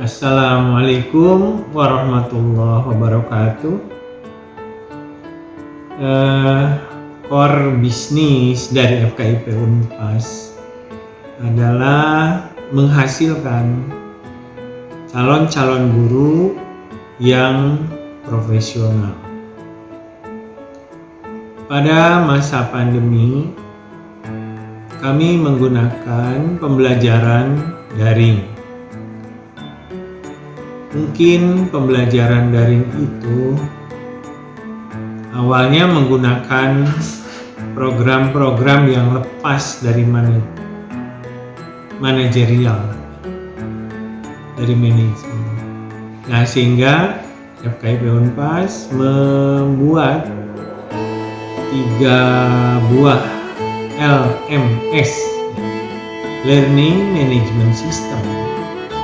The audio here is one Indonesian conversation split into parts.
Assalamualaikum warahmatullahi wabarakatuh. Core bisnis dari FKIP Unpas adalah menghasilkan calon-calon guru yang profesional. Pada masa pandemi, kami menggunakan pembelajaran daring. Mungkin pembelajaran daring itu awalnya menggunakan program-program yang lepas dari manajerial, dari manajemen. Nah, sehingga FKIP Unpas membuat 3 buah LMS, Learning Management System,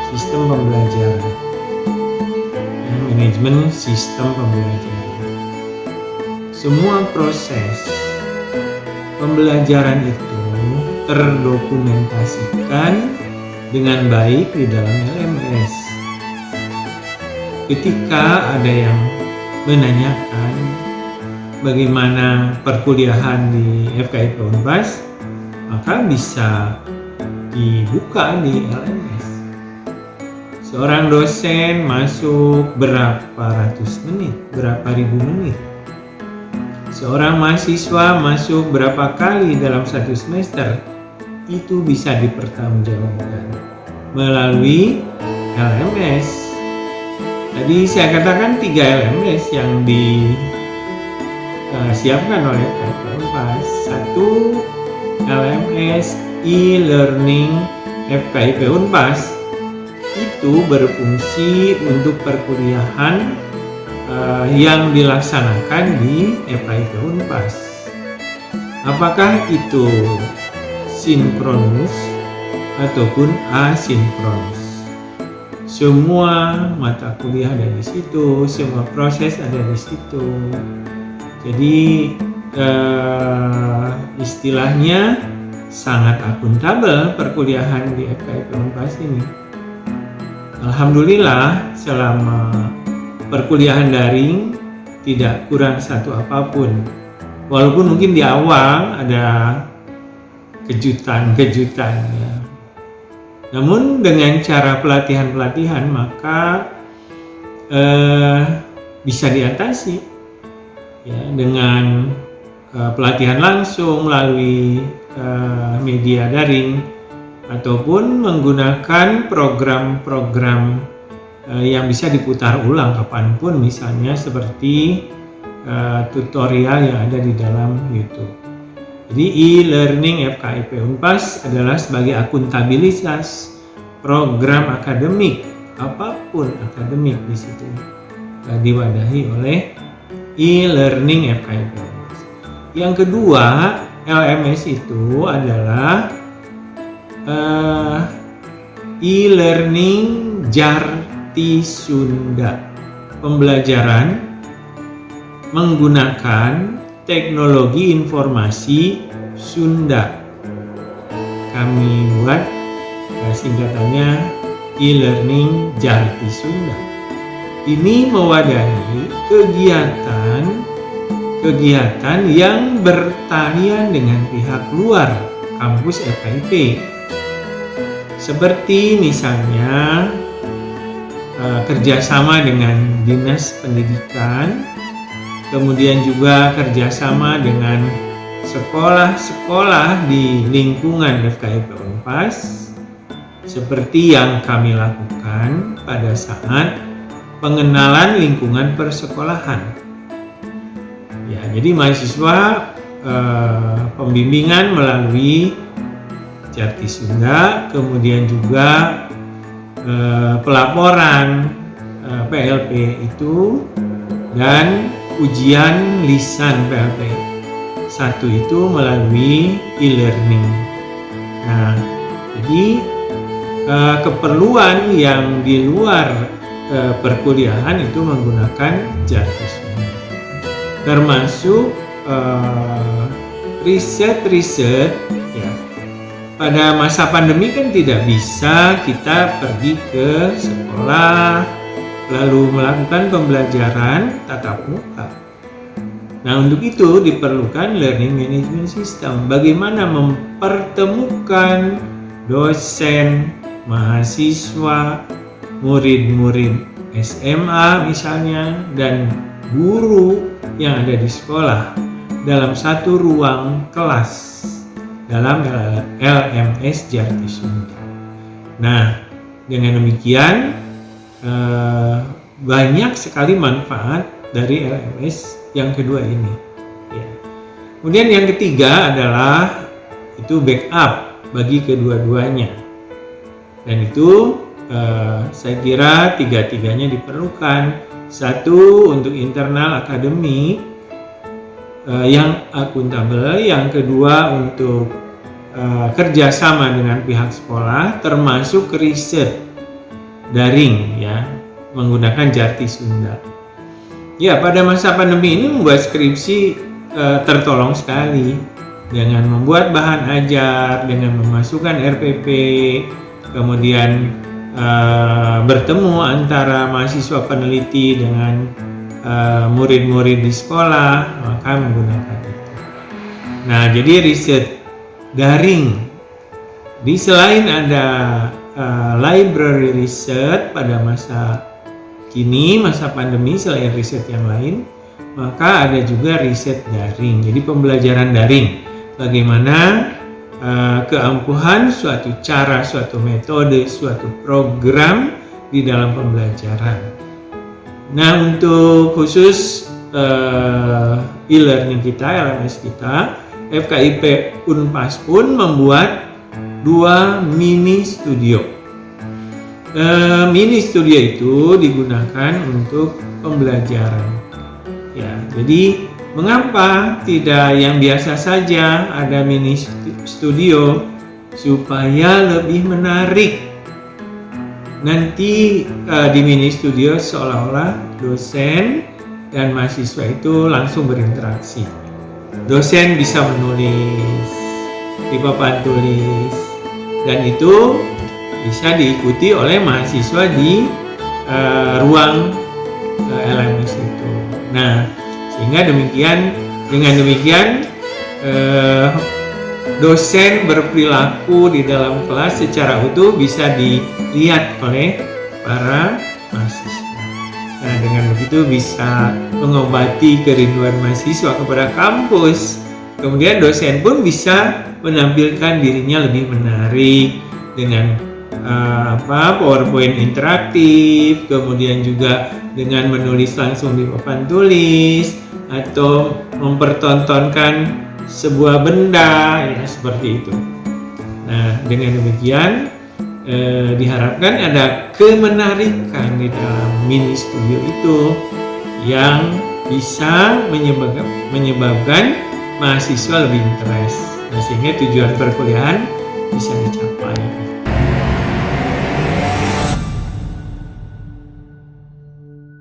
sistem pembelajaran. Manajemen sistem pembelajaran. Semua proses pembelajaran itu terdokumentasikan dengan baik di dalam LMS. Ketika ada yang menanyakan bagaimana perkuliahan di FKIP Unpas, maka bisa dibuka di LMS. Seorang dosen masuk berapa ratus menit, berapa ribu menit. Seorang mahasiswa masuk berapa kali dalam satu semester, itu bisa dipertanggungjawabkan melalui LMS. Tadi saya katakan 3 LMS yang disiapkan oleh FKIP Unpas. 1 LMS e-learning FKIP Unpas itu berfungsi untuk perkuliahan yang dilaksanakan di FKIP Unpas. Apakah itu sinkronus ataupun asinkronus? Semua mata kuliah ada di situ, semua proses ada di situ. Jadi istilahnya sangat akuntabel perkuliahan di FKIP Unpas ini. Alhamdulillah, selama perkuliahan daring tidak kurang satu apapun. Walaupun mungkin di awal ada kejutan-kejutan ya. Namun dengan cara pelatihan-pelatihan maka bisa diatasi ya, dengan pelatihan langsung melalui media daring ataupun menggunakan program-program yang bisa diputar ulang kapanpun, misalnya seperti tutorial yang ada di dalam YouTube. Jadi e-learning FKIP Unpas adalah sebagai akuntabilitas program akademik, apapun akademik di situ diwadahi oleh e-learning FKIP Unpas. Yang kedua, LMS itu adalah e-learning Jarti Sunda, pembelajaran menggunakan teknologi informasi Sunda. Kami buat singkatannya e-learning Jarti Sunda. Ini mewadahi kegiatan yang bertalian dengan pihak luar kampus FKIP. Seperti misalnya kerjasama dengan Dinas Pendidikan, kemudian juga kerjasama dengan sekolah-sekolah di lingkungan FKIP Unpas, seperti yang kami lakukan pada saat pengenalan lingkungan persekolahan. Ya, jadi mahasiswa pembimbingan melalui Jarti Sunda, kemudian juga pelaporan PLP itu, dan ujian lisan PLP 1 itu melalui e-learning. Nah, jadi keperluan yang di luar perkuliahan itu menggunakan Jarti Sunda, termasuk riset-riset ya, pada masa pandemi kan tidak bisa kita pergi ke sekolah lalu melakukan pembelajaran tatap muka. Nah, untuk itu diperlukan learning management system. Bagaimana mempertemukan dosen, mahasiswa, murid-murid SMA misalnya, dan guru yang ada di sekolah dalam satu ruang kelas dalam LMS Jarti Sunda. Nah, dengan demikian banyak sekali manfaat dari LMS yang kedua ini. Ya. Kemudian yang ketiga adalah itu backup bagi kedua-duanya. Dan itu saya kira tiga-tiganya diperlukan. Satu, untuk internal akademik yang akuntabel. Yang kedua, untuk kerjasama dengan pihak sekolah, termasuk riset daring ya, menggunakan Jarti Sunda. Ya, pada masa pandemi ini membuat skripsi tertolong sekali dengan membuat bahan ajar, dengan memasukkan RPP, kemudian bertemu antara mahasiswa peneliti dengan murid-murid di sekolah, maka menggunakan itu. Nah, jadi riset daring, di selain ada library research pada masa kini, masa pandemi, selain riset yang lain, maka ada juga riset daring. Jadi pembelajaran daring, bagaimana keampuhan suatu cara, suatu metode, suatu program di dalam pembelajaran. Nah, untuk khusus e-learning kita, LMS kita, FKIP Unpas pun membuat 2 mini studio. Mini studio itu digunakan untuk pembelajaran. Ya, jadi mengapa tidak yang biasa saja ada mini studio supaya lebih menarik? Nanti di mini studio seolah-olah dosen dan mahasiswa itu langsung berinteraksi. Dosen bisa menulis di papan tulis, dan itu bisa diikuti oleh mahasiswa di ruang LMS itu. Nah, sehingga dengan demikian dosen berperilaku di dalam kelas secara utuh bisa dilihat oleh para mahasiswa. Nah, dengan begitu bisa mengobati kerinduan mahasiswa kepada kampus. Kemudian dosen pun bisa menampilkan dirinya lebih menarik dengan PowerPoint interaktif, kemudian juga dengan menulis langsung di papan tulis atau mempertontonkan sebuah benda, ya seperti itu. Nah, dengan demikian diharapkan ada kemenarikan di dalam mini studio itu yang bisa menyebabkan mahasiswa lebih interest, sehingga tujuan perkuliahan bisa dicapai.